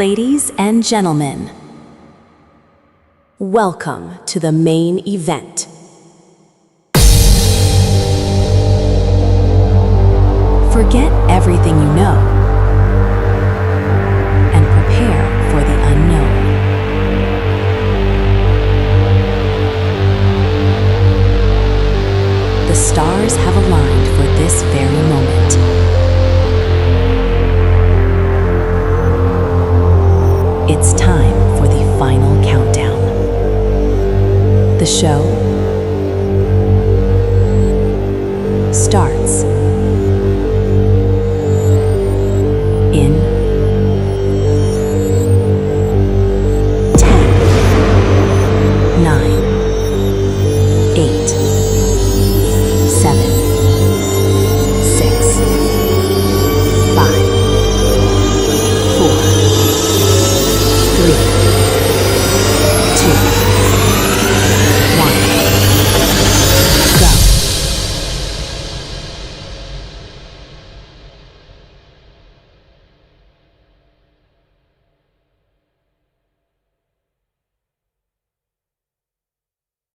Ladies and gentlemen, welcome to the main event. Forget everything you know and prepare for the unknown. The stars have aligned for this very moment. It's time for the final countdown. The show starts